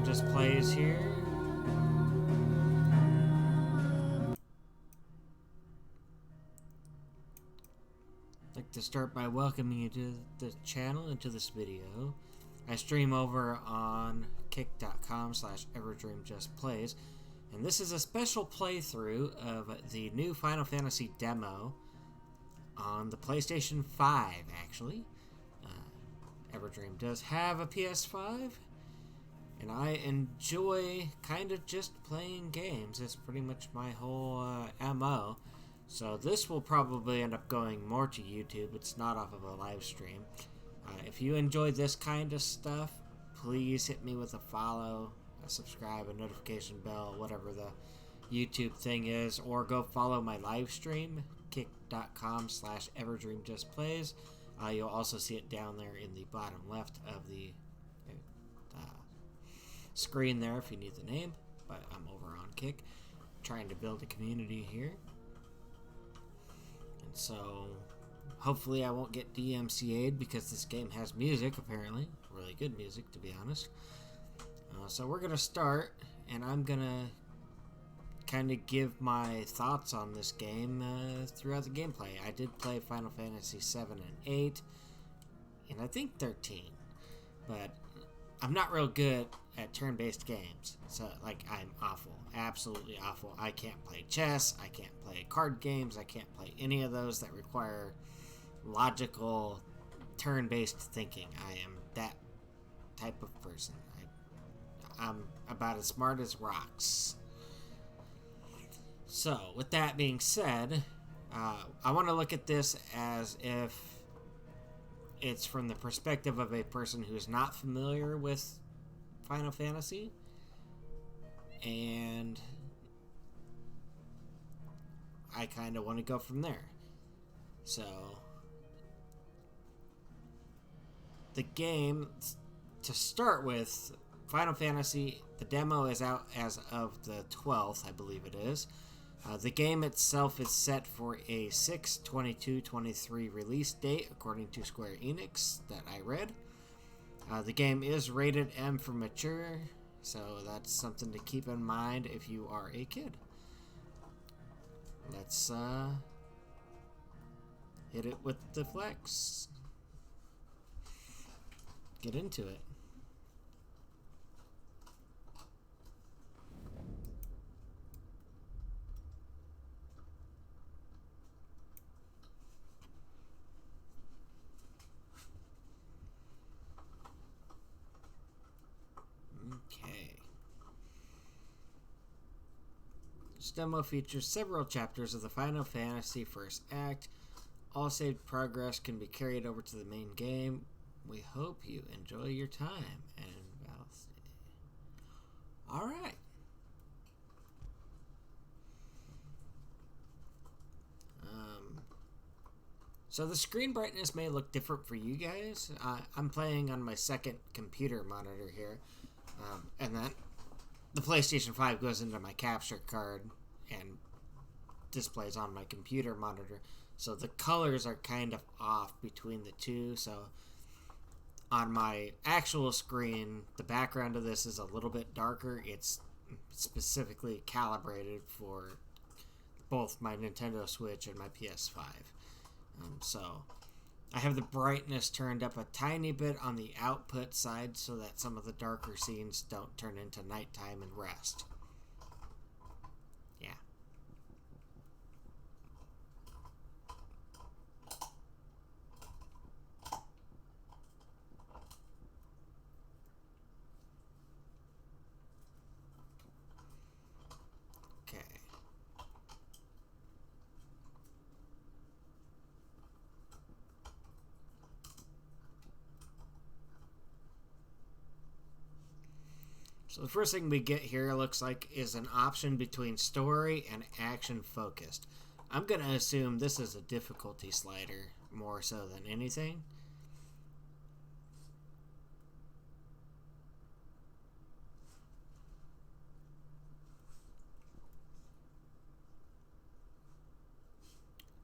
EverdreamJustPlays here. I'd like to start by welcoming you to the channel and to this video. I stream over on kick.com/EverdreamJustPlays, and this is a special playthrough of the new Final Fantasy demo on the PlayStation 5, actually. Everdream does have a PS5, and I enjoy kind of just playing games. That's pretty much my whole MO. So this will probably end up going more to YouTube. It's not off of a live stream. If you enjoy this kind of stuff, please hit me with a follow, a subscribe, a notification bell, whatever the YouTube thing is, or go follow my live stream, kick.com/EverdreamJustPlays. You'll also see it down there in the bottom left of the screen there if you need the name. But I'm over on Kick, trying to build a community here. And so hopefully I won't get DMCA'd because this game has music, apparently. Really good music, to be honest. So we're going to start, and I'm going to kind of give my thoughts on this game throughout the gameplay. I did play Final Fantasy VII and 8, and I think 13, but I'm not real good at turn-based games. So, I'm awful. Absolutely awful. I can't play chess. I can't play card games. I can't play any of those that require logical, turn-based thinking. I am that type of person. I'm about as smart as rocks. So, with that being said, I want to look at this as if it's from the perspective of a person who's not familiar with Final Fantasy, and I kind of want to go from there. So, the game, to start with, Final Fantasy, the demo is out as of the 12th, I believe it is. The game itself is set for a 6/22/23 release date, according to Square Enix, that I read. The game is rated M for mature, so that's something to keep in mind if you are a kid. Let's hit it with the flex. Get into it. Okay. This demo features several chapters of the Final Fantasy First Act. All saved progress can be carried over to the main game. We hope you enjoy your time. And alright. So the screen brightness may look different for you guys. I'm playing on my second computer monitor here. And then the PlayStation 5 goes into my capture card and displays on my computer monitor. So the colors are kind of off between the two. So on my actual screen, the background of this is a little bit darker. It's specifically calibrated for both my Nintendo Switch and my PS5. So I have the brightness turned up a tiny bit on the output side so that some of the darker scenes don't turn into nighttime and rest. Yeah. Okay. So the first thing we get here looks like is an option between story and action focused. I'm going to assume this is a difficulty slider more so than anything.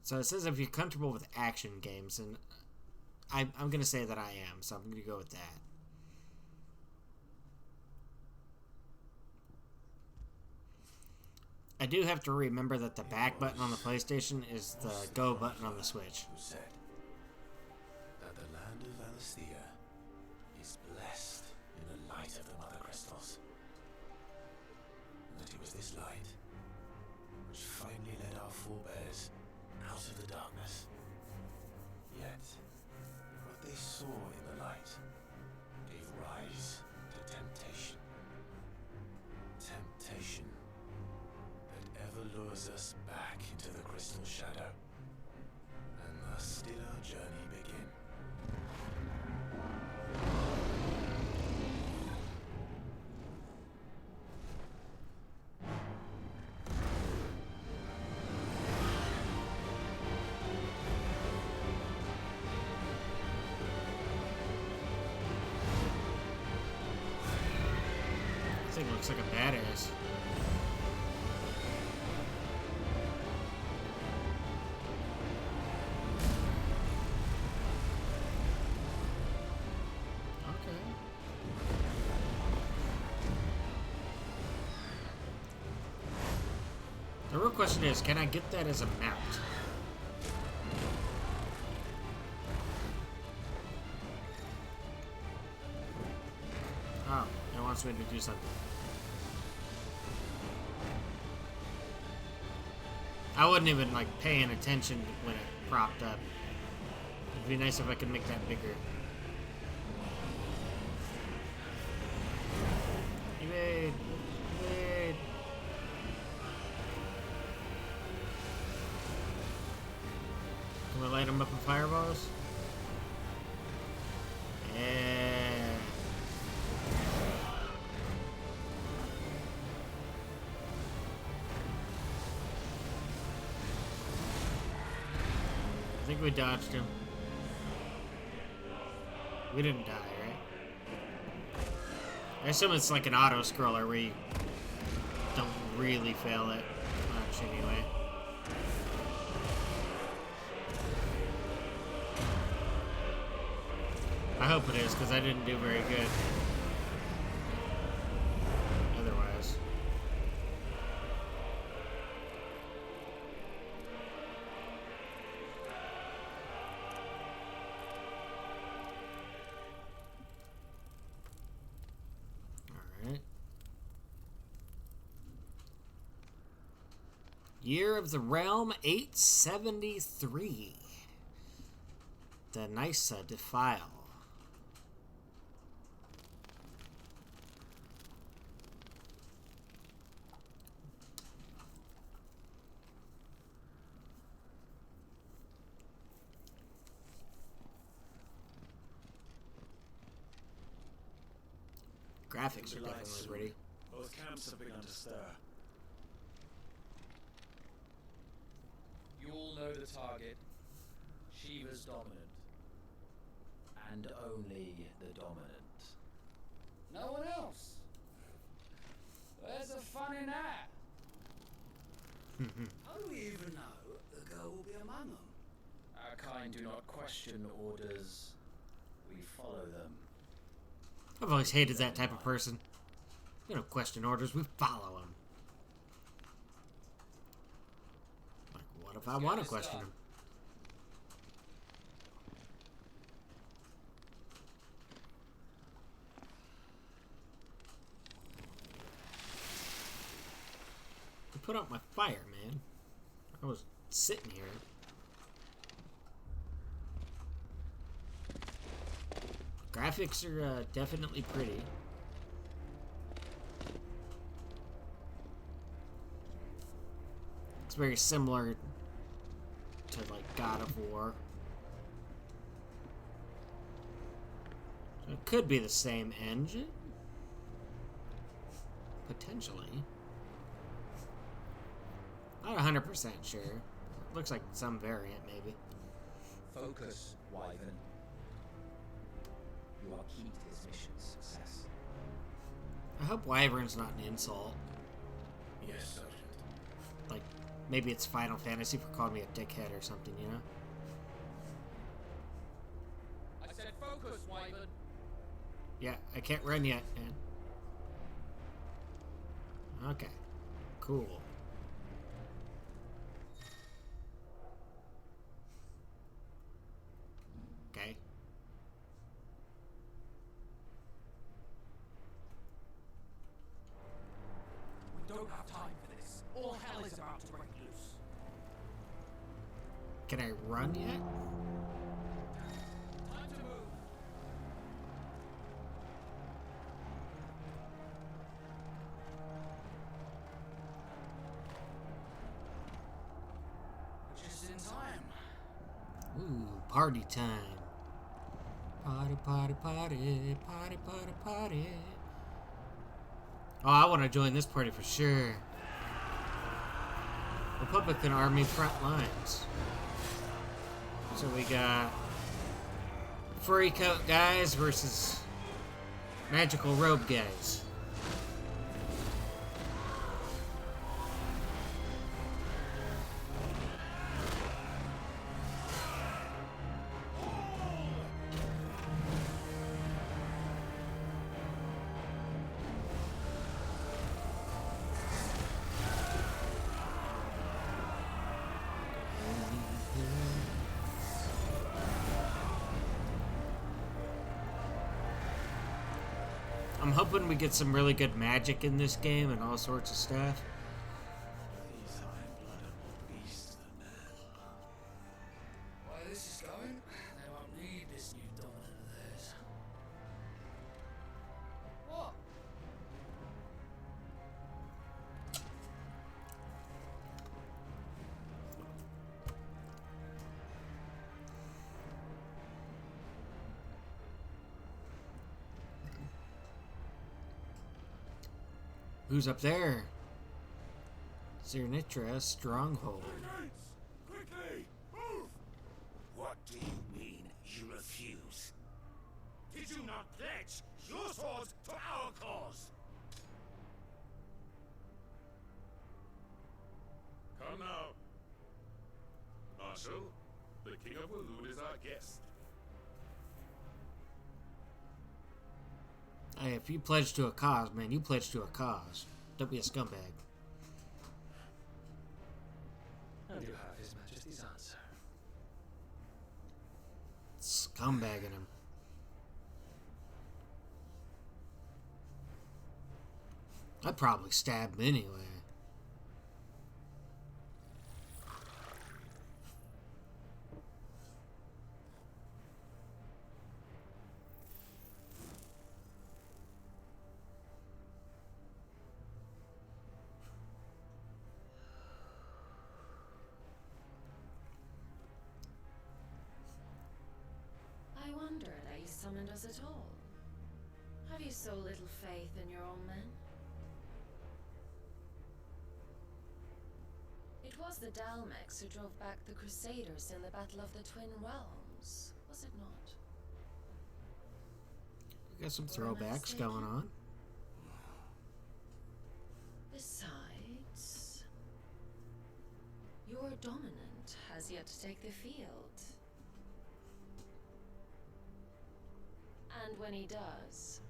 So it says if you're comfortable with action games, and I'm going to say that I am, so I'm going to go with that. I do have to remember that the back button on the PlayStation is the go button on the Switch. Who said that the land of Alastia is blessed in the light of the Mother Crystals? And that it was this light which finally led our forebears out of the darkness. Yet, what they saw in the light gave rise to temptation. Temptation that ever lures us back into the crystal shadow. And thus did our journey begin. This thing looks like a badass. Okay. The real question is, can I get that as a mount? Oh, it wants me to do something. I wasn't even, like, paying attention when it propped up. It'd be nice if I could make that bigger. Evade! Evade! Can we light them up with fireballs? Yeah. I think we dodged him. We didn't die, right? I assume it's like an auto-scroller where you don't really fail it much anyway. I hope it is, because I didn't do very good otherwise. Alright. Year of the Realm 873. The Nysa Defile. Graphics are definitely pretty. Both camps have begun to stir. You all know the target. Shiva's dominant. And only the dominant. No one else. Where's the fun in that? How do we even know the girl will be among them? Our kind do not question orders. We follow them. I've always hated that type of person. We don't question orders, we follow them. Like, what if I want to question them? To put out my fire, man. I was sitting here. Graphics are definitely pretty. It's very similar to, like, God of War. So it could be the same engine? Potentially. Not 100% sure. Looks like some variant, maybe. Focus, Wyvern. You are key to this mission's success. I hope Wyvern's not an insult. Yes, Sergeant. Like, maybe it's Final Fantasy for calling me a dickhead or something, you know? I said focus, Wyvern. Yeah, I can't run yet, man. Okay. Cool. Can I run yet? Time to move. Just in time. Ooh, party time. Party, party, party, party, party, party. Oh, I want to join this party for sure. Republican Army front lines. So we got furry coat guys versus magical robe guys. I'm hoping we get some really good magic in this game and all sorts of stuff. These iron-blooded beasts are mad. Why this is going, they won't need this new dominant of theirs. What? Who's up there? Zernitra Stronghold. Quickly! Move! What do you mean, you refuse? Did you not pledge your swords to our cause? Come now. Marshal, the King of Waloed is our guest. Hey, if you pledge to a cause, man, you pledge to a cause. Don't be a scumbag. And you have His Majesty's answer. Scumbagging him. I'd probably stab him anyway. I wondered how you summoned us at all. Have you so little faith in your own men? It was the Dalmex who drove back the Crusaders in the Battle of the Twin Realms, was it not? We got some Or am I throwbacks mistaken? going on. Besides, your dominant has yet to take the field. And when he does,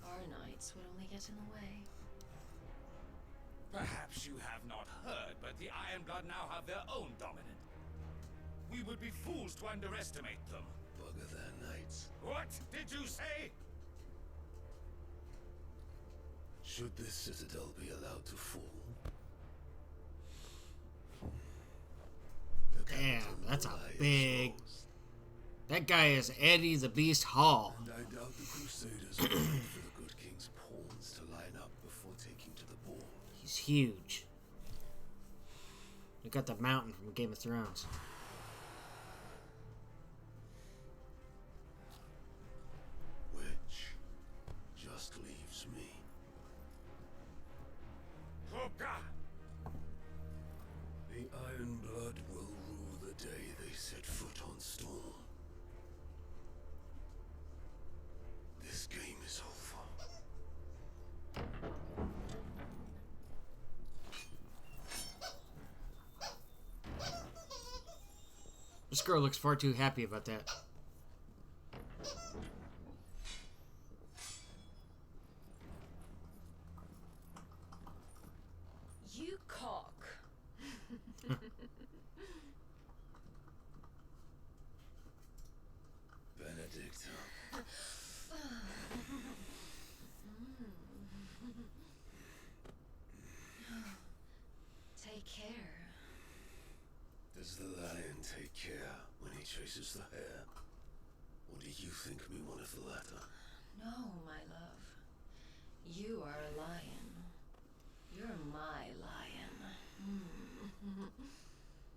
our knights would only get in the way. Perhaps you have not heard, but the Ironblood now have their own dominant. We would be fools to underestimate them. Bugger their knights. What did you say? Should this citadel be allowed to fall? The Damn, capital that's a will lie big... exposed. That guy is Eddie the Beast Hall. And I doubt the Crusaders will wait for the good king's pawns to line up before taking to the ball. He's huge. We got the mountain from Game of Thrones. Which just leaves me. Hoka! The Ironblood will rule the day they set foot on Storm. This game is over. This girl looks far too happy about that. You cock. Benedict. Take care. Does the lion take face is the hair. Or do you think me one of the latter? No, my love. You are a lion. You're my lion.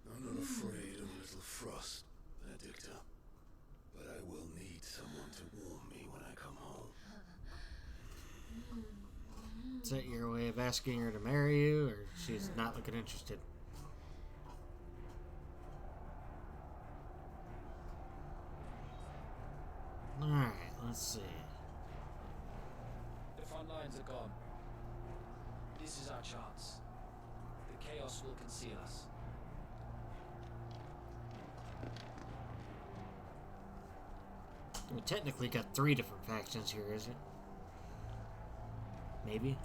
I'm not afraid of a little frost, Benedicta. But I will need someone to warm me when I come home. Is that your way of asking her to marry you, or she's not looking interested? Alright, let's see. The front lines are gone. This is our chance. The chaos will conceal us. We technically got 3 different factions here, is it? Maybe?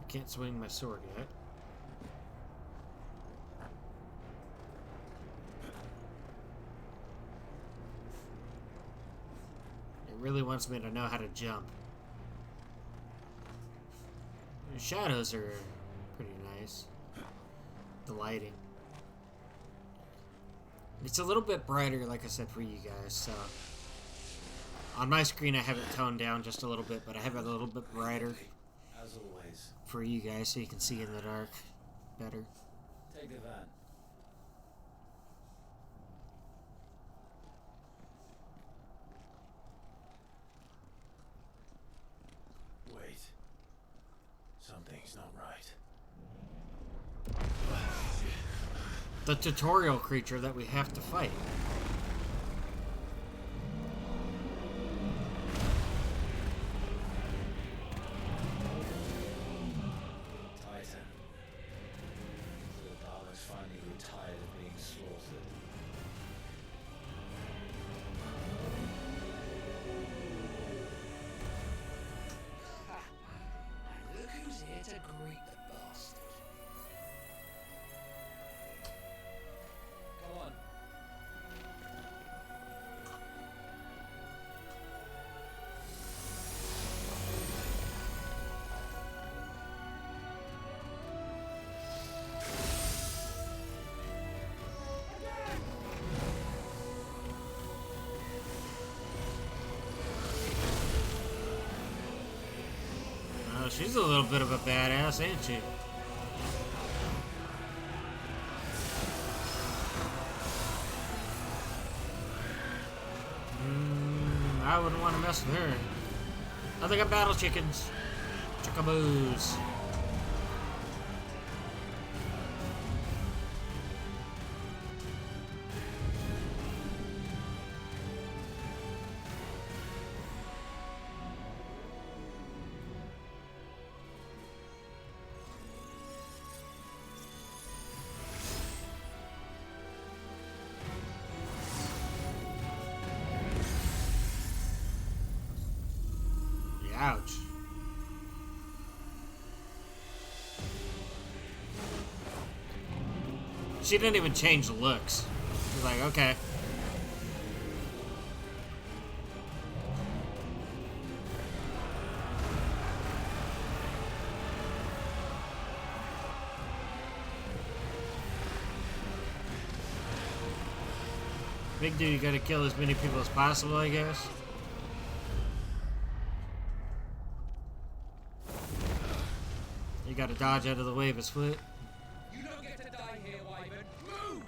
I can't swing my sword yet. It really wants me to know how to jump. The shadows are pretty nice. The lighting. It's a little bit brighter, like I said, for you guys, so... On my screen I have it toned down just a little bit, but I have it a little bit brighter As always, for you guys so you can see in the dark better. take the van. Wait. Something's not right. The tutorial creature that we have to fight. Titan. The Daleks finally grew tired of being slaughtered. Look who's here to greet the bastard. Come on. Oh, she's a little bit of a badass, ain't she? I wouldn't want to mess with her. I think I battle chickens. Chickaboos. Ouch. She didn't even change the looks. She's like, okay. Big dude, you gotta kill as many people as possible, I guess. You gotta dodge out of the way of his foot. You don't get to die here, Wyvern. Move!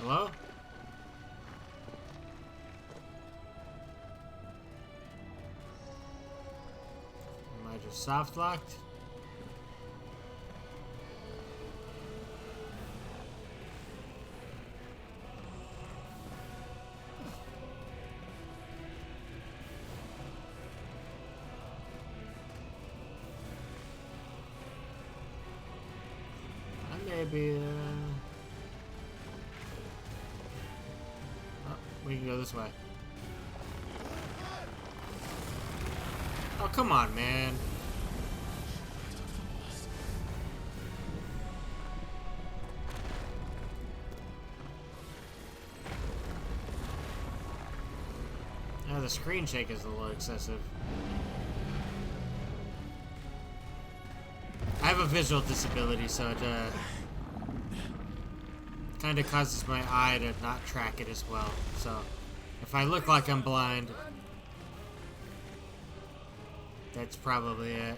Hello? Am I just soft locked? Maybe, oh, we can go this way. Oh, come on, man. Oh, the screen shake is a little excessive. I have a visual disability, so it kind of causes my eye to not track it as well. So if I look like I'm blind, that's probably it.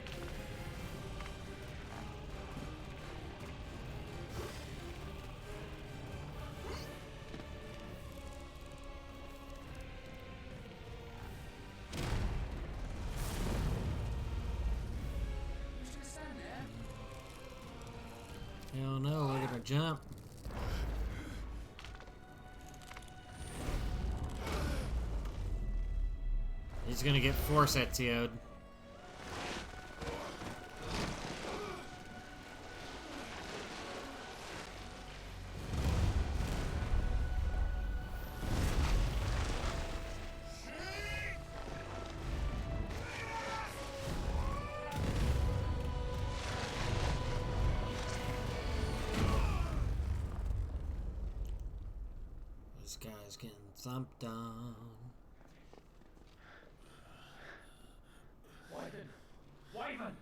Hell no, we're gonna jump. He's gonna get force ETO'd. This guy's getting thumped on. Wyvern!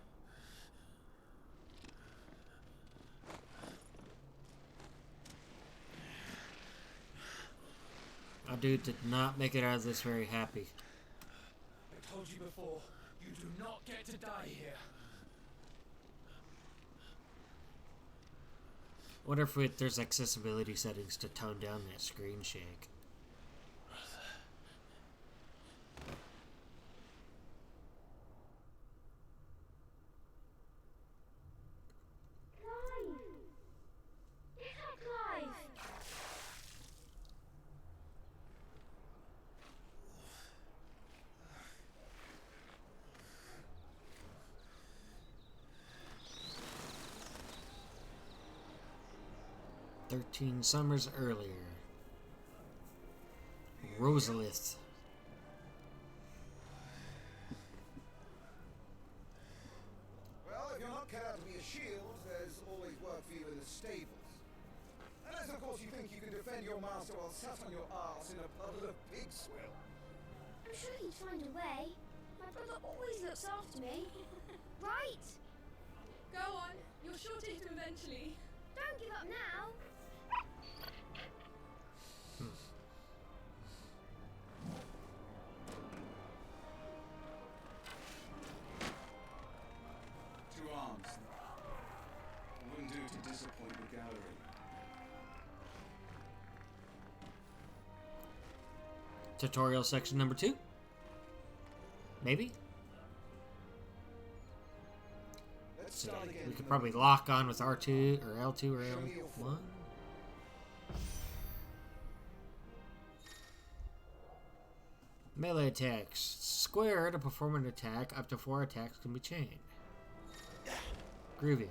Our dude did not make it out of this very happy. I told you before, you do not get to die here. Wonder if there's accessibility settings to tone down that screen shake. "13 summers earlier." Rosalith. Well, if you're not cut out to be a shield, there's always work for you in the stables. Unless, of course, you think you can defend your master while sat on your arse in a puddle of pig swill. I'm sure he'd find a way. My brother always looks after me. Right? Go on, you're sure to hit him eventually. Don't give up now. Two arms. It wouldn't do to disappoint the gallery. Tutorial section number 2? Maybe? Let's So start again. we could probably lock on with R2 or L2 or L1. Melee attacks. Square to perform an attack. Up to 4 attacks can be chained. Groovy.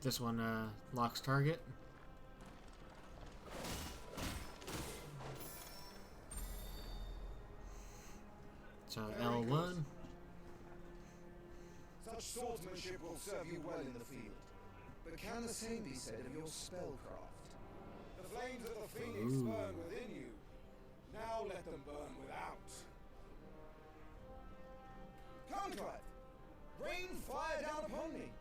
This one locks target. So L1. Such swordsmanship will serve you well in the field. But can the same be said of your spellcraft? The flames of the phoenix Ooh. burn within you. Now let them burn without. Conclave! Rain fire down upon me!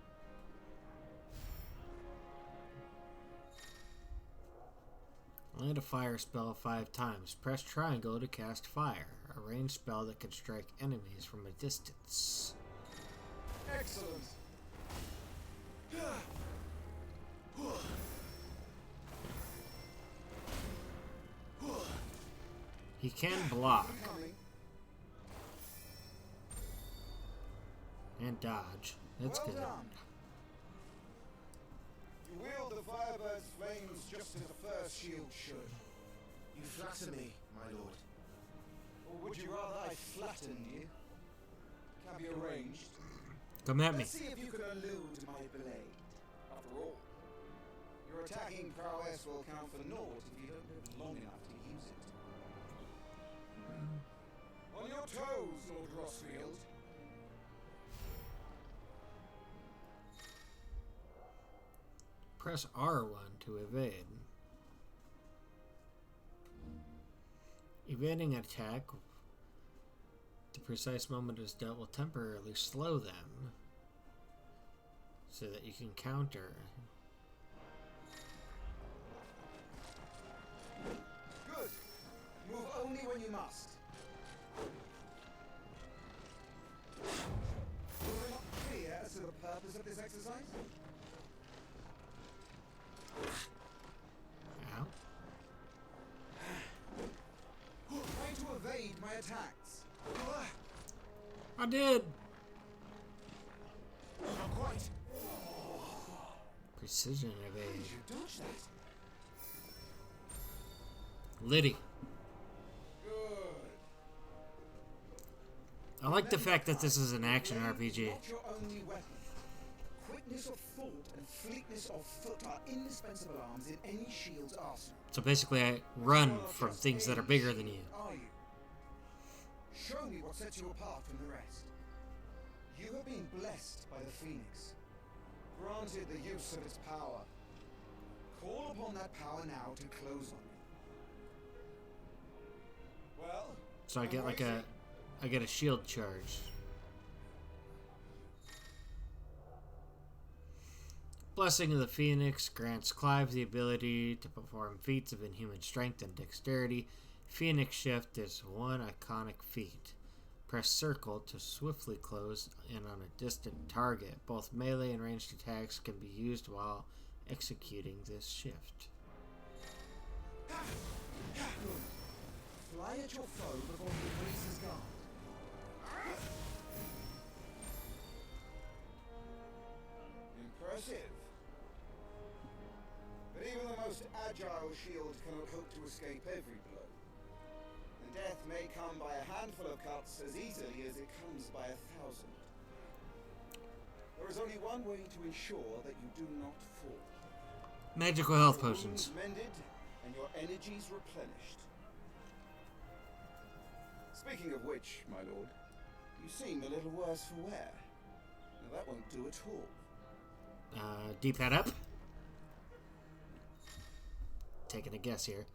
Land a fire spell 5 times. Press triangle to cast fire. A ranged spell that can strike enemies from a distance. Excellent! He can block Coming. and dodge. That's Well good. done. You wield the Firebird's flames just as a first shield should. You flatter me, my lord. Or would you rather I flattened you? Can be arranged. Come at me. Let's see if you can elude my blade. After all, your attacking prowess will count for naught if you don't live long enough to use your toes, Lord Rossfield. Press R1 to evade. Evading an attack, the precise moment is dealt will temporarily slow them so that you can counter. Good. Move only when you must. Were we not clear as to the purpose of this exercise? Ow. Trying to evade my attacks. I did! Not quite. Precision How evade. did you dodge that? Liddy. Good. I like the fact that this is an action Blade RPG. is not your only weapon. Quickness of thought and fleetness of foot are indispensable arms in any shield's arsenal. So basically I run from things that are bigger than you. Are you? Show me what sets you apart from the rest. You have been blessed by the Phoenix, granted the use of its power. Call upon that power now to close on me. Well, So I get like a shield charge. Blessing of the Phoenix grants Clive the ability to perform feats of inhuman strength and dexterity. Phoenix Shift is one iconic feat. Press circle to swiftly close in on a distant target. Both melee and ranged attacks can be used while executing this shift. Fly at your foe before he raises guard. Impressive. But even the most agile shield cannot hope to escape every blow. And death may come by a handful of cuts as easily as it comes by 1,000. There is only one way to ensure that you do not fall. Magical health Your potions. wounds mended and your energies replenished. Speaking of which, my lord, you seem a little worse for wear. Now that won't do at all. D-pad up. Taking a guess here.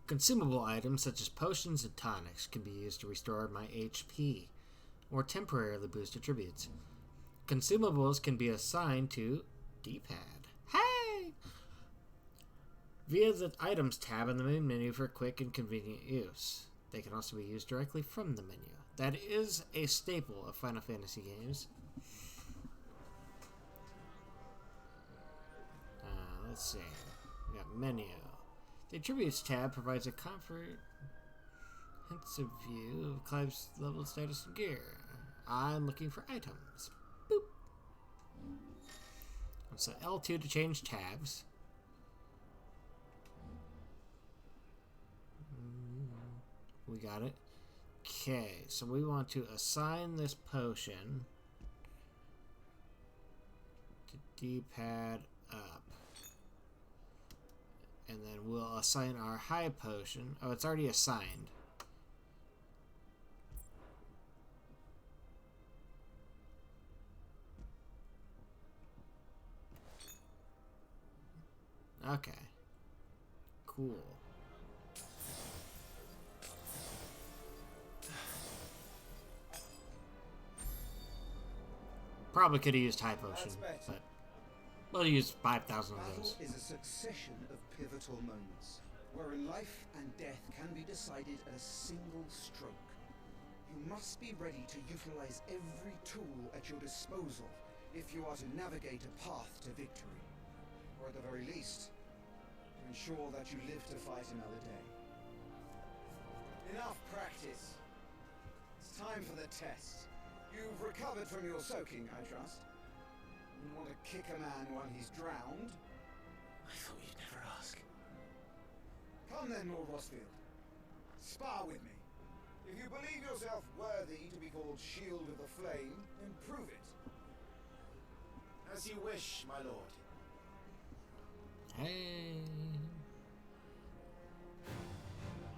Consumable items such as potions and tonics can be used to restore my HP or temporarily boost attributes. Consumables can be assigned to D-pad. Hey! Via the Items tab in the main menu for quick and convenient use. They can also be used directly from the menu. That is a staple of Final Fantasy games. Let's see. We got menu. The Attributes tab provides a comprehensive view of Clive's level, status, and gear. I'm looking for items. Boop. So L2 to change tabs. We got it. Okay, so we want to assign this potion to D-pad up. And then we'll assign our high potion. Oh, it's already assigned. Okay. Cool. Probably could have used high potion, but we'll use 5,000 of those. Battle is a succession of pivotal moments, wherein life and death can be decided at a single stroke. You must be ready to utilize every tool at your disposal if you are to navigate a path to victory, or at the very least, to ensure that you live to fight another day. Enough practice. It's time for the test. You've recovered from your soaking, I trust. You want to kick a man while he's drowned? I thought you'd never ask. Come then, Lord Rossfield. Spar with me. If you believe yourself worthy to be called Shield of the Flame, then prove it. As you wish, my lord. Hey.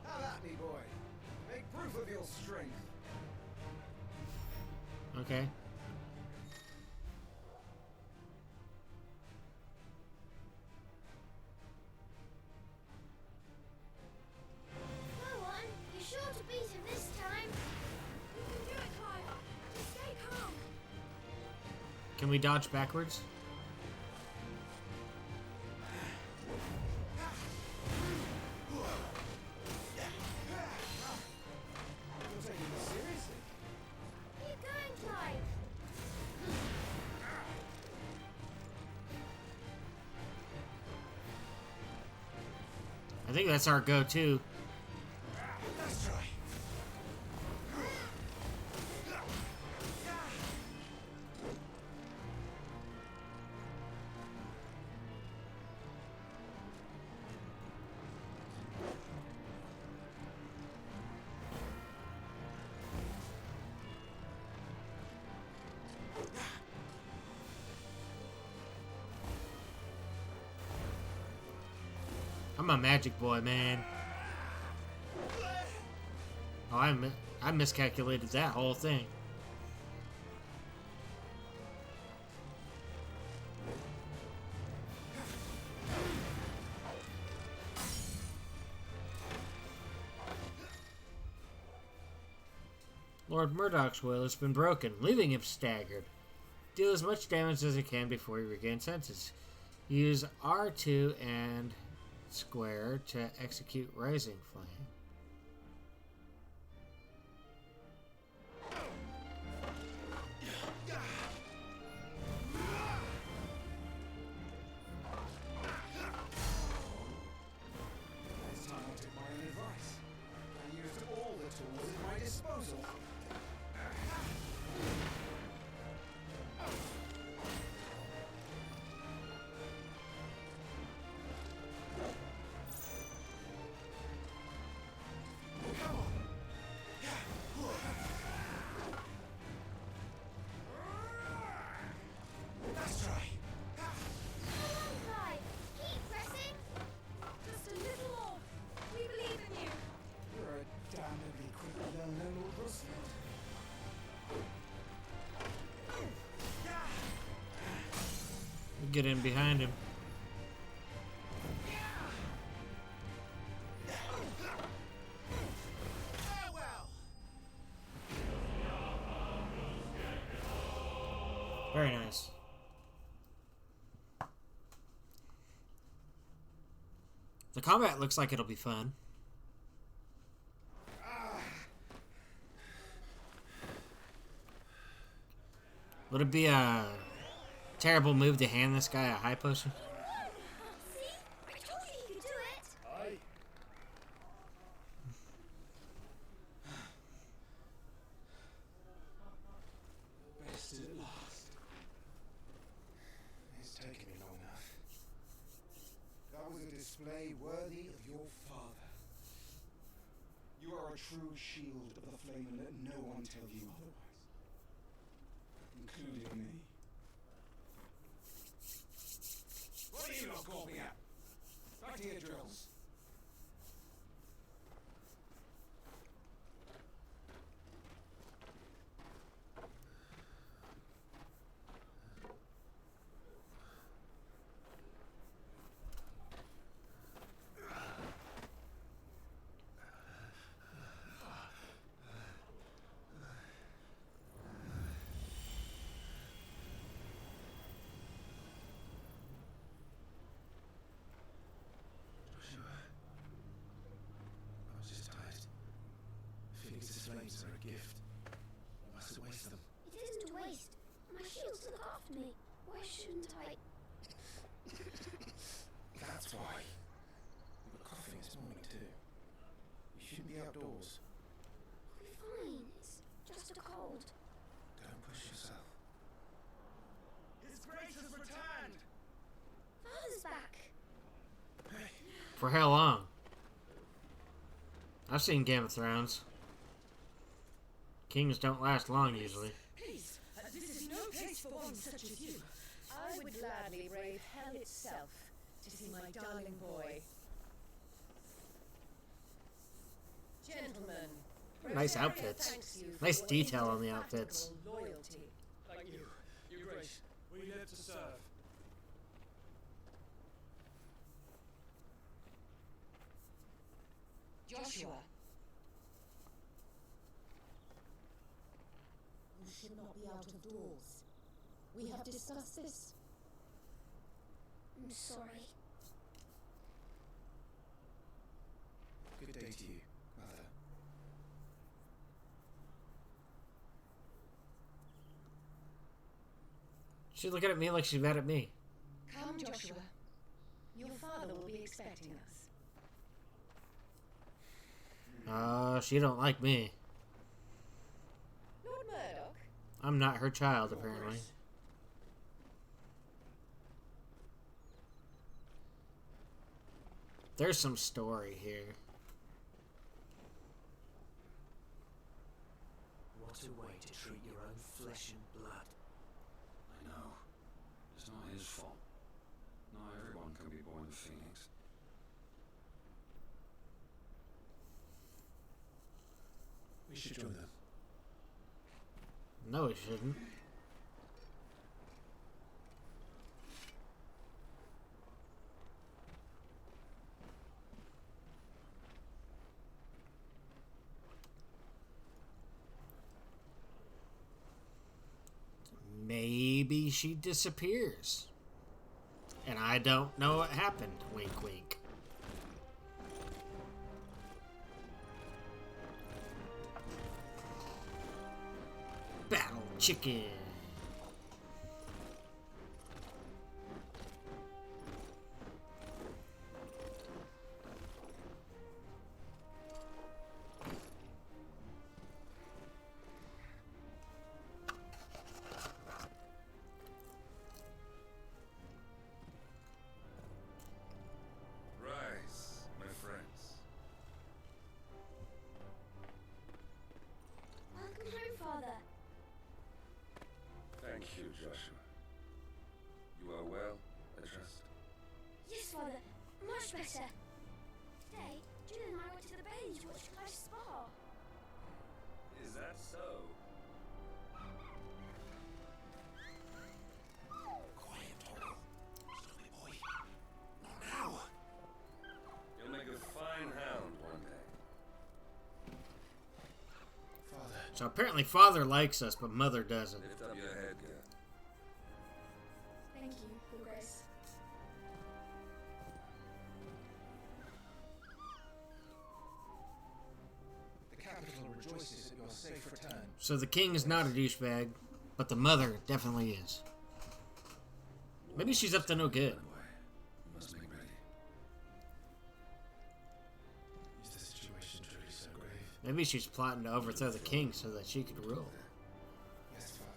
Have at me, boy. Make proof of your strength. Okay. Go on, you're sure to beat him this time. You can do it, Clive. Just stay calm. Can we dodge backwards? You're taking this seriously. Keep going, Clive. I think that's our go-to. Let's try. I'm a magic boy, man. Oh, I miscalculated that whole thing. Lord Murdoch's will has been broken, leaving him staggered. Deal as much damage as you can before you regain senses. Use R2 and square to execute Rising Flame. This time I'll take my own advice. I used all the tools at my disposal. Come on. Let's try. Come on, Clive. Keep pressing. Just a little more. We believe in you. You're a damnably quick learner, Lord Rosfield. Get in behind him. Very nice. The combat looks like it'll be fun. Would it be a terrible move to hand this guy a high potion? See? I told you he could do it. Aye. Bested at last. It's taken me long enough. That was a display worthy of your father. You are a true shield of the flame, and let no one tell you otherwise. Including me. What are you not gawping at? Back to your drills. I was just tired. Phoenix's flames are a gift. I mustn't waste them. It isn't a waste. My shields look after me. Why shouldn't I? That's why. You were coughing this morning too. You shouldn't be outdoors. I'll be fine. It's just a cold. Don't push yourself. His grace has returned! Father's back. For how long? I've seen Game of Thrones. Kings don't last long usually. Please, this is no place for one such as you. I would gladly brave hell itself to see my darling boy. Gentlemen, Nice outfits. Nice detail on the outfits. Loyalty. Like you. Your Grace. We live to serve. Joshua. You should not be out of doors. We have discussed this. I'm sorry. Good day to you, Mother. She's looking at me like she's mad at me. Come, Joshua. Your father will be expecting us. She don't like me. Lord Murdoch? I'm not her child, apparently. There's some story here. What a way to treat your own flesh and blood. I know. It's not his fault. Not everyone can be born a phoenix. We should join them. No, he shouldn't. Maybe she disappears. And I don't know what happened. Wink, wink. Battle chicken. Rise, my friends. Welcome home, Father. Thank you, Joshua. You are well, I trust. Yes, Father. Much better. Today, Jill and I went to the bathing to watch Clive's spa. Is that so? Quiet, Torgal. Slowly, boy. Not now. You'll make a fine hound one day. Father. So apparently Father likes us, but Mother doesn't. Lift up your head, girl. Thank you, Your Grace. The capital rejoices at your safe return. So the king is not a douchebag, but the mother definitely is. Maybe she's up to no good. Anyway, we must make ready. Is the situation truly so grave? Maybe she's plotting to overthrow the king so that she could rule. Yes, Father.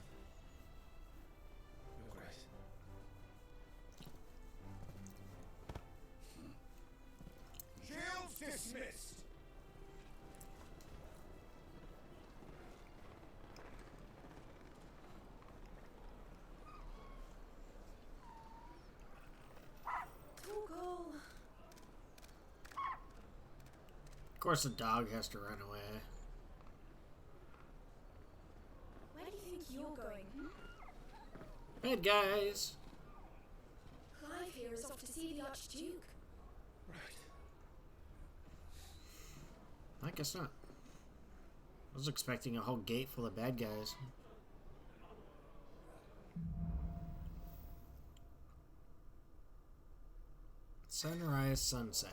Your Grace. Shields dismissed. Torgal. Of course the dog has to run away. Where do you think you're going? Bad guys! Clive here is off to see the Archduke. Right. I guess not. I was expecting a whole gate full of bad guys. Sunrise, sunset.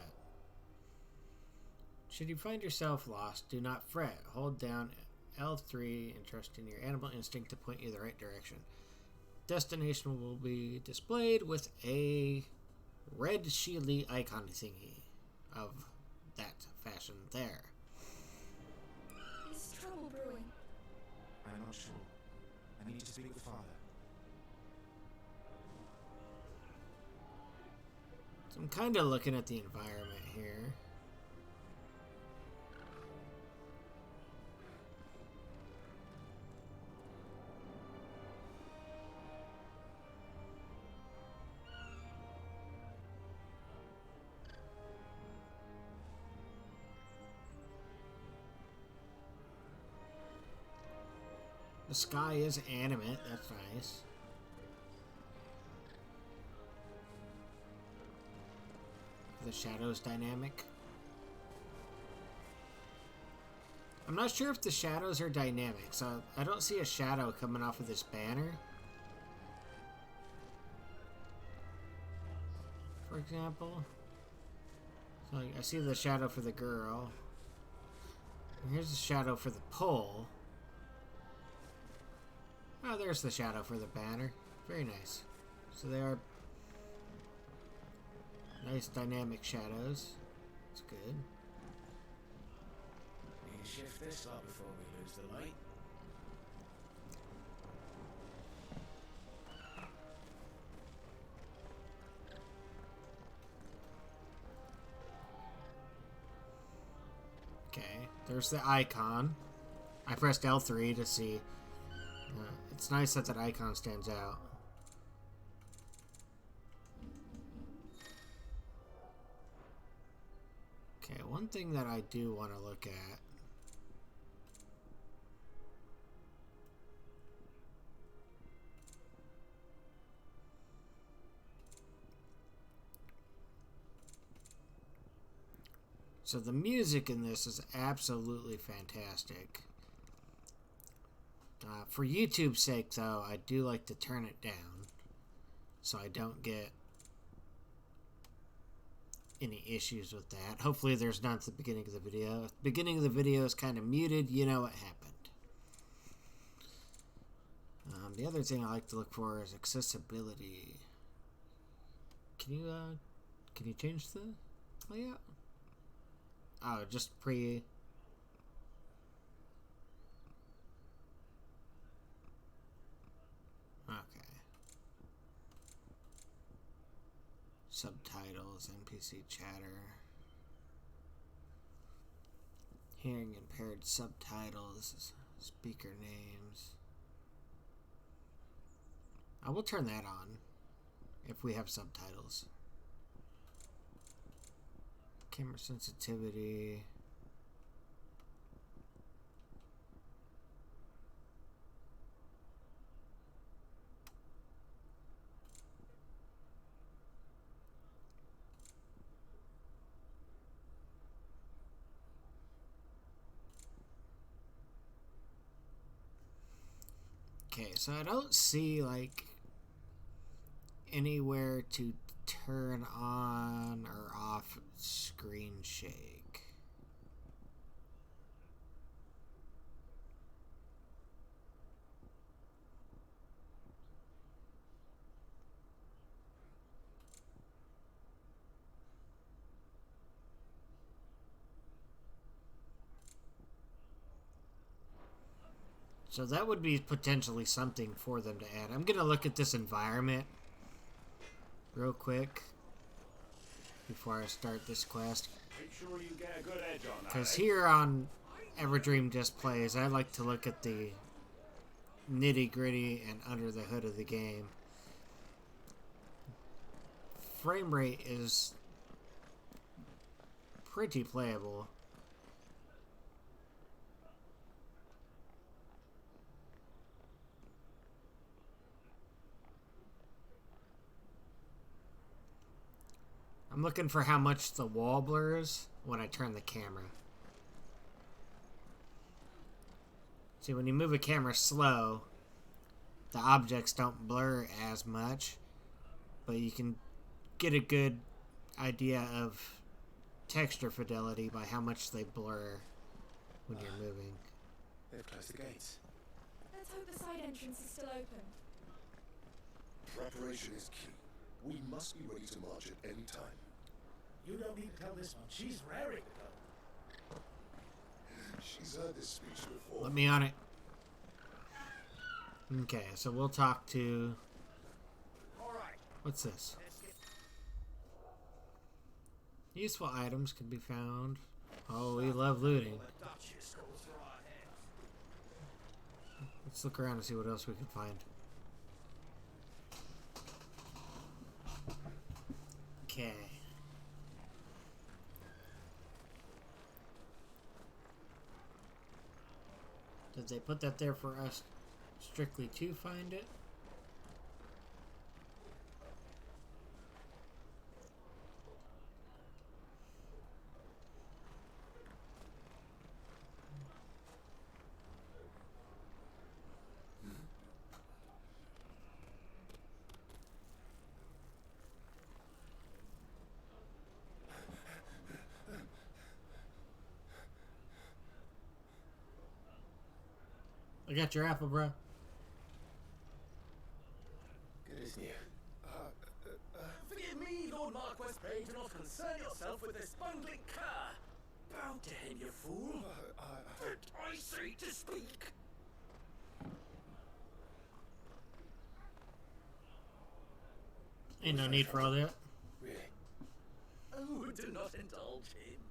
Should you find yourself lost, do not fret. Hold down L3 and trust in your animal instinct to point you the right direction. Destination will be displayed with a red shieldy icon thingy of that fashion there. Is trouble brewing? I'm not sure. I need to speak with Father. So I'm kind of looking at the environment here. The sky is animate. That's nice. The shadows dynamic. I'm not sure if the shadows are dynamic, so I don't see a shadow coming off of this banner. For example. So I see the shadow for the girl. And here's the shadow for the pole. Oh, there's the shadow for the banner. Very nice. So they are nice dynamic shadows. It's good. We can shift this up before we lose the light. Okay, there's the icon. I pressed L3 to see. It's nice that that icon stands out. Okay, one thing that I do want to look at. So the music in this is absolutely fantastic. For YouTube's sake, though, I do like to turn it down so I don't get any issues with that. Hopefully there's not at the beginning of the video. If the beginning of the video is kind of muted, you know what happened. The other thing I like to look for is accessibility. Can you change the layout? Oh, just pre... Okay. Subtitles, NPC chatter. Hearing impaired subtitles, speaker names. I will turn that on if we have subtitles. Camera sensitivity. Okay, so I don't see like anywhere to turn on or off screen shake. So that would be potentially something for them to add. I'm gonna look at this environment real quick before I start this quest. Make sure you get a good edge on that. Because here on EverdreamJustPlays, I like to look at the nitty-gritty and under the hood of the game. Frame rate is pretty playable. I'm looking for how much the wall blurs when I turn the camera. See, when you move a camera slow, the objects don't blur as much, but you can get a good idea of texture fidelity by how much they blur when you're moving. They've closed the gates. Let's hope the side entrance is still open. Preparation is key. We must be ready to march at any time. You don't need to tell this one. She's raring to go. She's heard this speech before. Let me on it. Okay, so we'll talk to... Alright. What's this? Useful items can be found. Oh, we love looting. Let's look around and see what else we can find. Okay. Did they put that there for us strictly to find it. I got your apple, bro. Good as new. Forgive me, Lord Marquess, pray do not concern yourself with this bungling cur. Bow to him, you fool. I say to speak. Ain't no need for all that. Really? Oh, do not indulge him.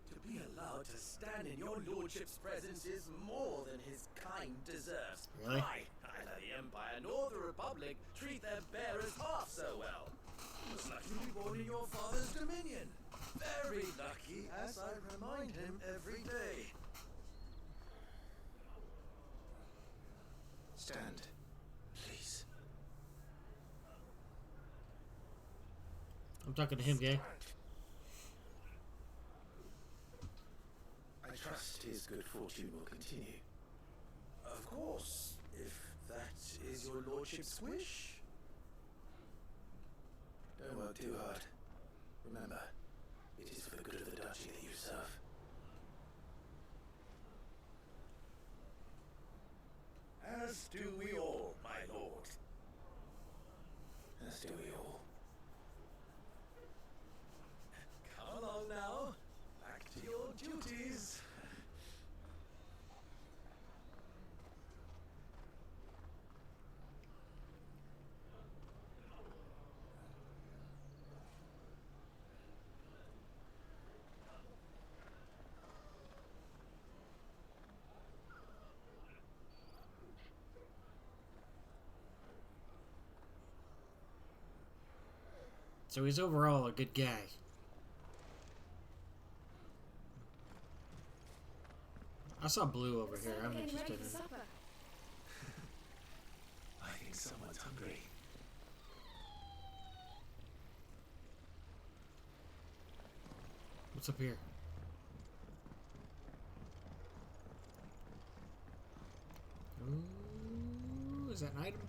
To be allowed to stand in your lordship's presence is more than his kind deserves. Really? Why, neither the Empire nor the Republic treat their bearers half so well. He was lucky to be born in your father's dominion. Very lucky, as I remind him every day. Stand, please. I'm talking to him, gay. I trust his good fortune will continue. Of course, if that is your lordship's wish. Don't work too hard. Remember, it is for the good of the duchy that you serve. As do we all, my lord. As do we all. Come along now. Back to your duties. So he's overall a good guy. I saw blue over here. I'm interested in it. I think someone's hungry. What's up here? Ooh, is that an item?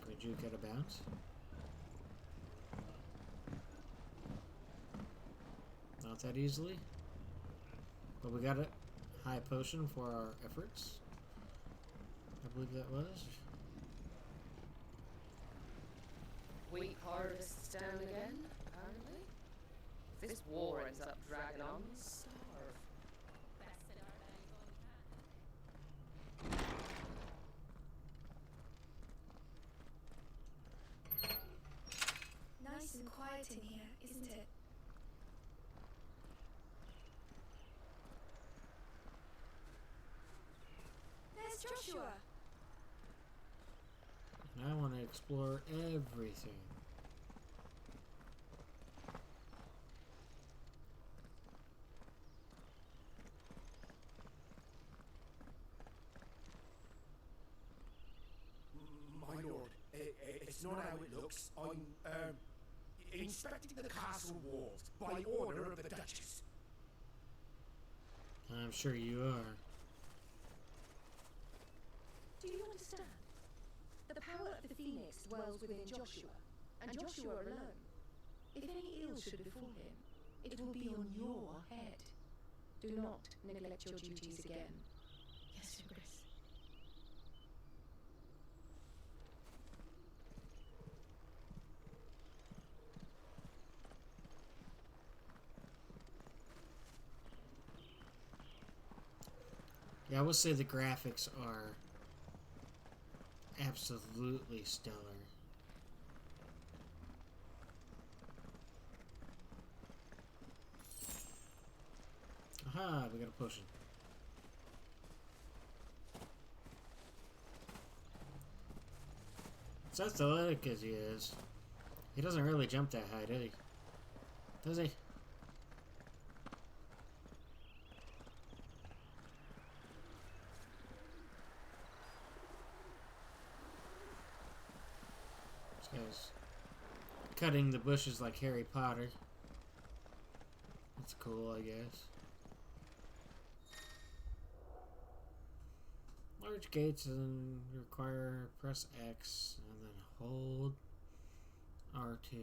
Could you get a bounce? Not that easily. But we got a high potion for our efforts. I believe that was. Wheat harvests down again, apparently. If this war ends up dragging on, starve. Nice and quiet in here, isn't it? There's Joshua. And I want to explore everything. My lord, it's not how it looks. I'm, inspecting the castle walls by order of the Duchess. I'm sure you are. Do you understand? The power of the Phoenix dwells within Joshua, and Joshua alone. If any ill should befall him, it will be on your head. Do not neglect your duties again. Yes, Your Grace. Yeah, I will say the graphics are absolutely stellar. Aha, we got a potion. So athletic as he is, he doesn't really jump that high, did he? Does he? This guy's cutting the bushes like Harry Potter. That's cool, I guess. Large gates and require press X and then hold R2.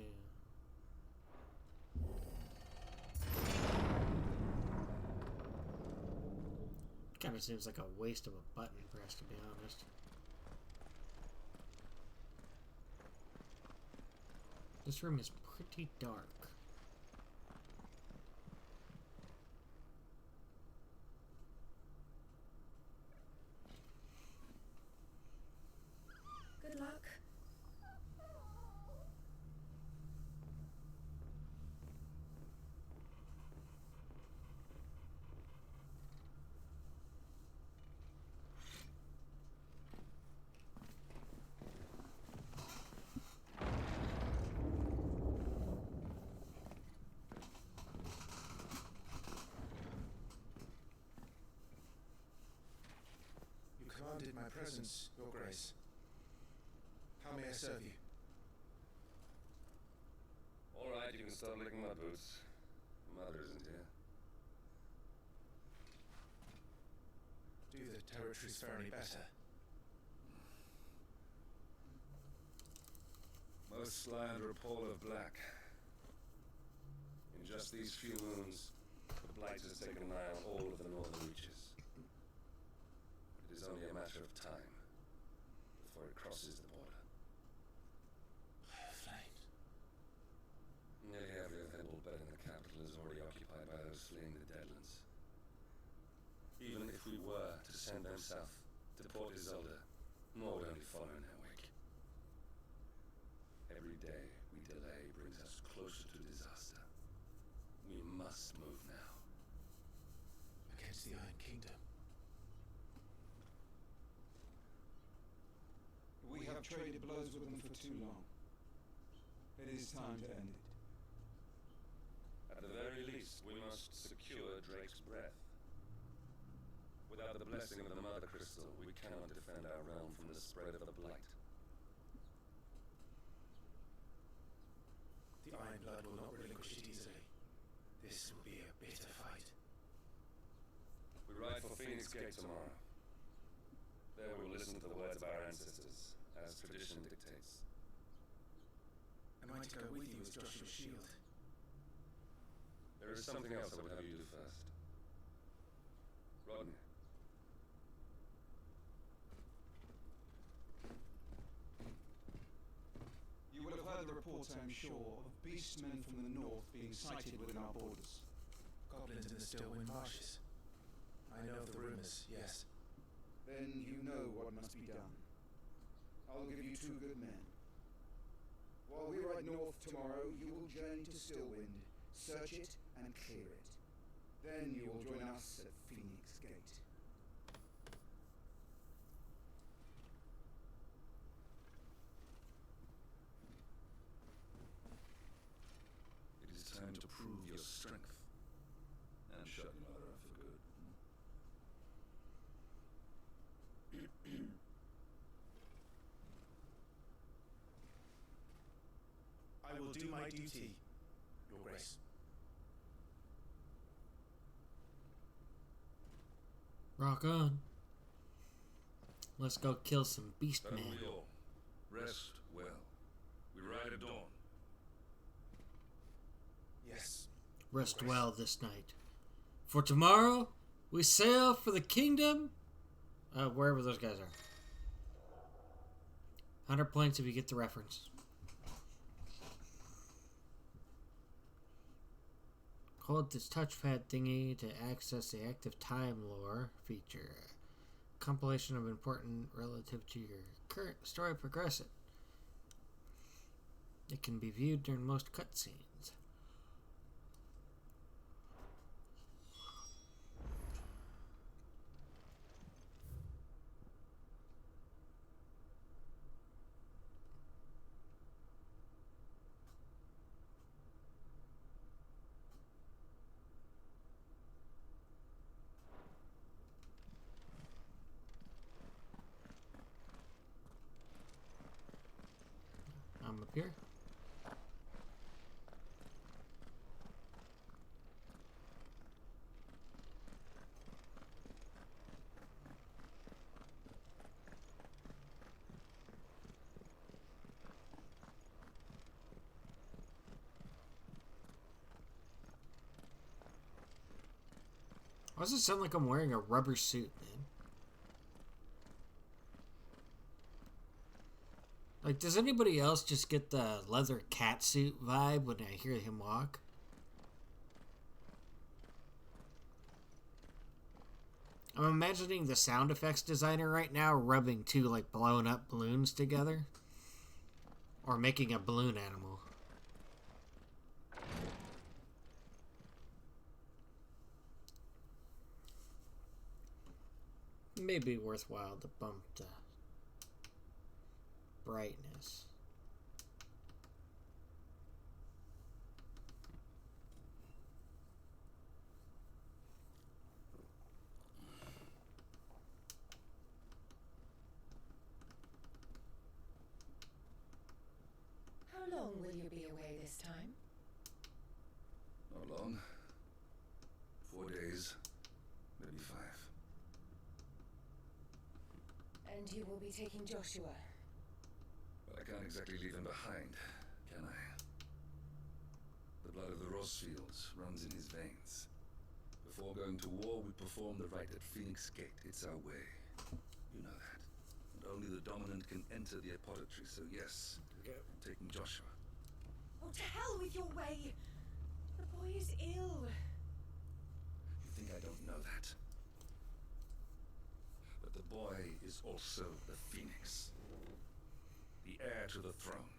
Kind of seems like a waste of a button press, to be honest. This room is pretty dark. Good luck. You commanded my presence, Your Grace. How may I serve you? All right, you can start licking my boots. Mother isn't here. Do the territories fare any better? Most lie under a pall of black. In just these few moons, the blight has taken an eye on all of the northern reaches. It is only a matter of time before it crosses the border. Flames. Nearly every available bed in the capital is already occupied by those fleeing the Deadlands. Even if we were to send them south to Port Isolde, more would only follow in their wake. Every day we delay brings us closer to disaster. We must move now. Against the Iron Kingdom. We have traded blows with them for too long. It is time to end it. At the very least, we must secure Drake's breath. Without the blessing of the Mother Crystal, we cannot defend our realm from the spread of the Blight. The Iron Blood will not relinquish it easily. This will be a bitter fight. We ride for Phoenix Gate tomorrow. There we will listen to the words of our ancestors, as tradition dictates. Am I to go with you as Joshua's shield? There is something else I would have you do first. Rodney. You will have heard the reports, I'm sure, of beastmen from the north being sighted within our borders. Goblins in the Stillwind Marshes. I know of the rumors, yes. Then you know what must be done. I'll give you 2 good men. While we ride north tomorrow, you will journey to Stillwind, search it and clear it. Then you will join us at Phoenix Gate. It is time to prove your strength and shut your mother up for good. I will do my duty, Your Grace. Rock on. Let's go kill some beast Then men. we all rest well. We ride at dawn. Yes. Rest well this night. For tomorrow, we sail for the kingdom. Wherever those guys are. 100 points if you get the reference. Hold this touchpad thingy to access the active time lore feature. Compilation of important relative to your current story progression. It can be viewed during most cutscenes. Why does it sound like I'm wearing a rubber suit, man? Like, does anybody else just get the leather cat suit vibe when I hear him walk? I'm imagining the sound effects designer right now rubbing two, like, blown up balloons together. Or making a balloon animal. It may be worthwhile to bump the brightness. How long will you be away this time? Not long. 4 days, maybe 5. And you will be taking Joshua? But I can't exactly leave him behind, can I? The blood of the Rossfields runs in his veins. Before going to war, we perform the rite at Phoenix Gate. It's our way. You know that. And only the dominant can enter the apothecary, so yes, I'm taking Joshua. Oh, to hell with your way! The boy is ill. You think I don't know that? But the boy is also the Phoenix. The heir to the throne.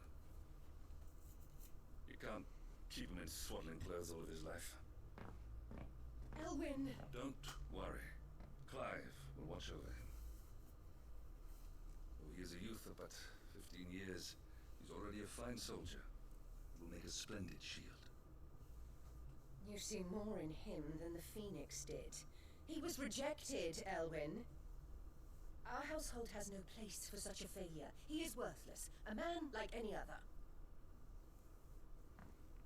You can't keep him in swaddling clothes all of his life. Elwyn! Don't worry. Clive will watch over him. Though he is a youth of but 15 years, he's already a fine soldier. He will make a splendid shield. You see more in him than the Phoenix did. He was rejected, Elwyn. Our household has no place for such a failure. He is worthless, a man like any other.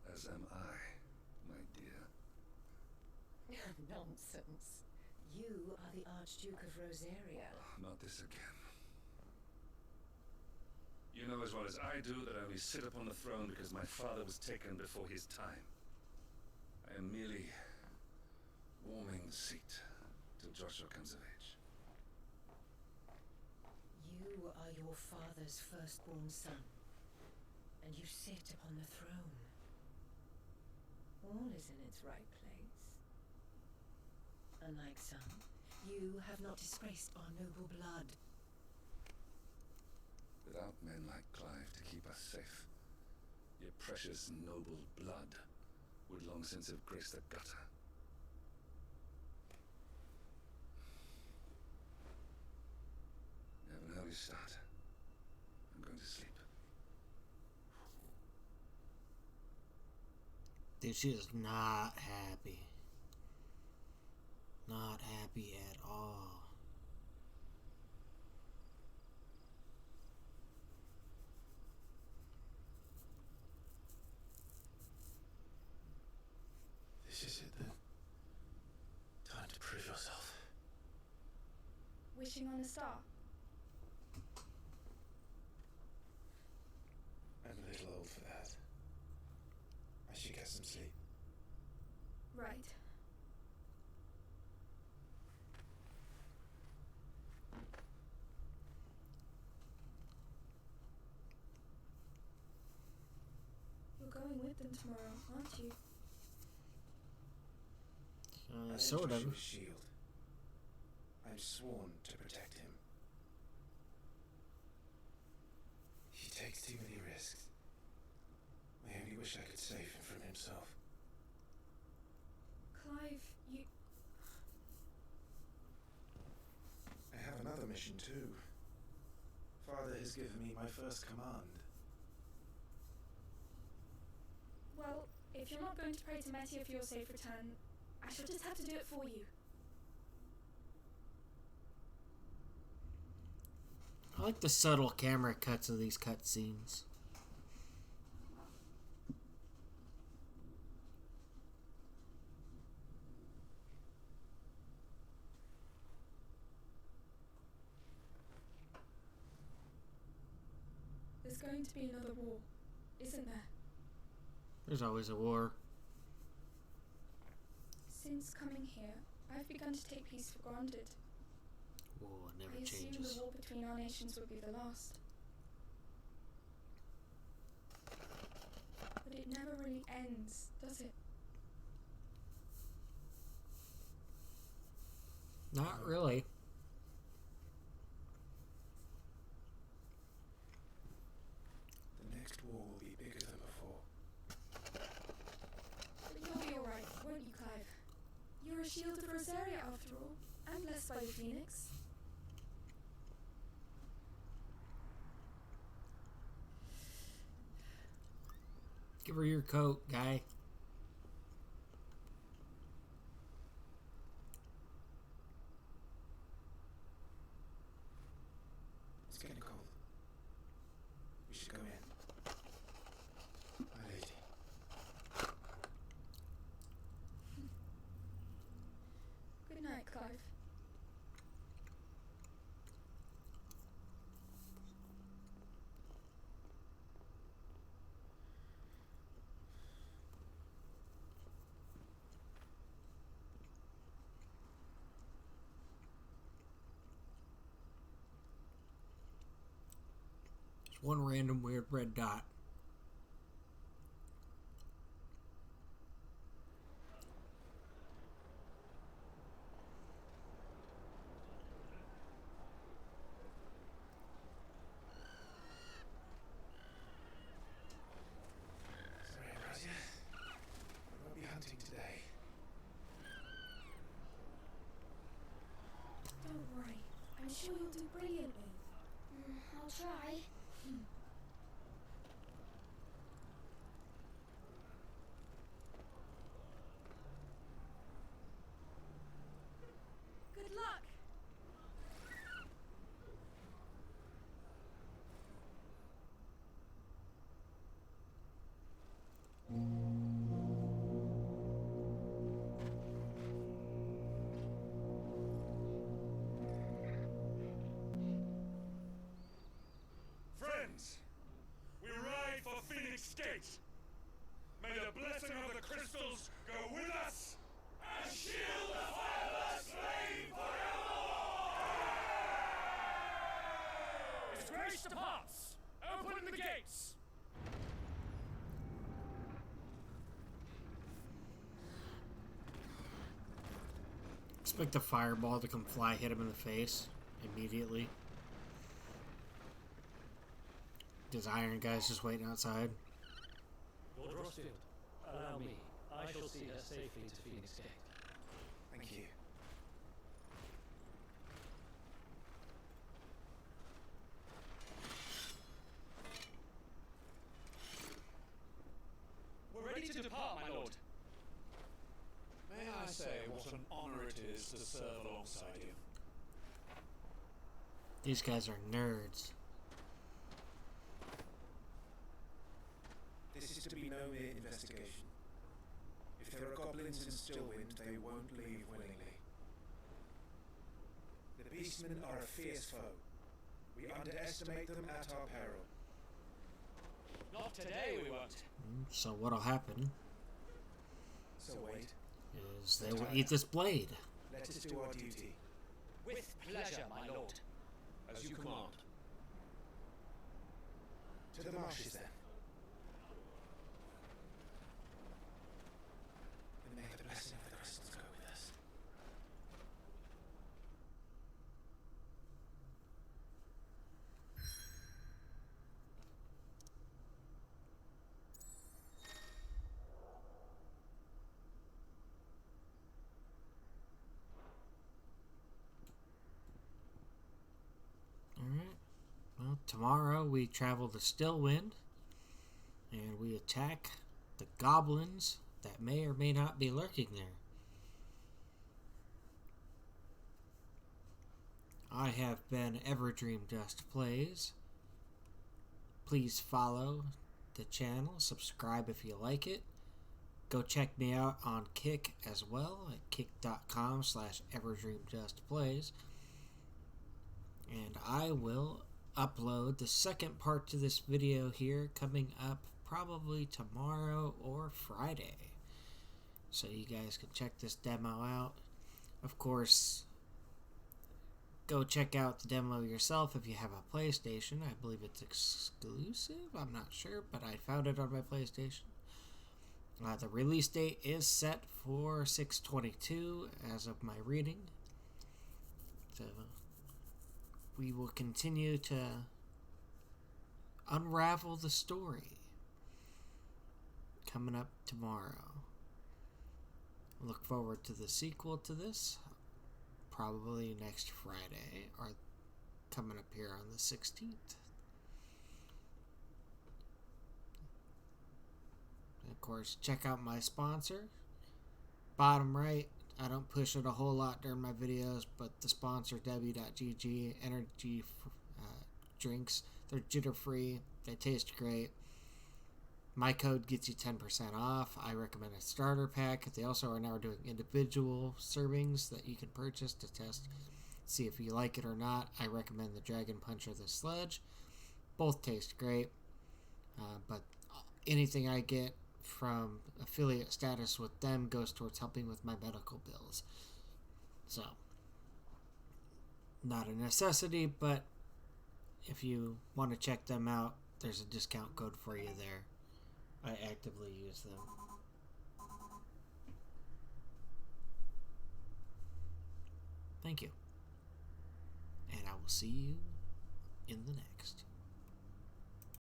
As am I, my dear. Nonsense. You are the Archduke of Rosaria. Not this again. You know as well as I do that I only sit upon the throne because my father was taken before his time. I am merely warming the seat till Joshua comes of age. You are your father's firstborn son, and you sit upon the throne. All is in its right place. Unlike some, you have not disgraced our noble blood. Without men like Clive to keep us safe, your precious noble blood would long since have graced the gutter. We have an early start. I'm going to sleep. Dude, she is not happy. Not happy at all. This is it then. Time to prove yourself. Wishing on a star. I'm a little old for that. I should get some sleep. Right. You're going with them tomorrow, aren't you? Sort of. Joshua's shield. I'm sworn to protect him. He takes too many risks. I only wish I could save him from himself. Clive, you... I have another mission too. Father has given me my first command. Well, if you're not going to pray to Metia for your safe return, I shall just have to do it for you. I like the subtle camera cuts of these cutscenes. There's going to be another war, isn't there? There's always a war. Since coming here, I've begun to take peace for granted. War never I assumed changes. the war between our nations would be the last. But it never really ends, does it? Not really. The next war will be bigger than before. But you'll be alright, won't you, Clive? You're a shield of Rosaria after all, and blessed by the Phoenix. Give her your coat, guy. It's getting cold. We should go in. My lady. Good night, Clive. One random weird red dot. Sorry, Razia. We won't be hunting today. Don't worry. I'm sure you'll do brilliantly. I'll try. Good luck! Friends, we ride for Phoenix Gate. May the blessing of the crystals go with us and shield the fireless flame forevermore! His grace departs! Open the gates! Expect a fireball to come fly, hit him in the face immediately. Does Iron Guy's just waiting outside? Lord Rossfield, allow me. I shall see her safely to Phoenix Gate. Thank you. We're ready to depart, my lord. May I say what an honor it is to serve alongside you? These guys are nerds. This is to be no mere investigation. If there are goblins in Stillwind, they won't leave willingly. The beastmen are a fierce foe. We underestimate them at our peril. Not today, we won't. So what'll happen So wait. is they will eat this blade. Let us do our duty. With pleasure, my lord. As you command. To the marshes then. And may the blessing of the crystals go with us. Alright. Well, tomorrow we travel to Stillwind and we attack the goblins that may or may not be lurking there. I have been EverdreamJustPlays. Please follow the channel, subscribe if you like it. Go check me out on Kick as well at kick.com/EverdreamJustPlays. And I will upload the second part to this video here coming up probably tomorrow or Friday. So you guys can check this demo out. Of course, go check out the demo yourself if you have a PlayStation. I believe it's exclusive. I'm not sure, but I found it on my PlayStation. The release date is set for 6/22 as of my reading. So we will continue to unravel the story coming up tomorrow. Look forward to the sequel to this, probably next Friday, or coming up here on the 16th. And of course, check out my sponsor. Bottom right, I don't push it a whole lot during my videos, but the sponsor, W.GG, energy drinks. They're jitter-free. They taste great. My code gets you 10% off. I recommend a starter pack. They also are now doing individual servings that you can purchase to test, see if you like it or not. I recommend the Dragon Punch or the Sledge. Both taste great. But anything I get from affiliate status with them goes towards helping with my medical bills. So, not a necessity, but if you want to check them out, there's a discount code for you there. I actively use them. Thank you. And I will see you in the next.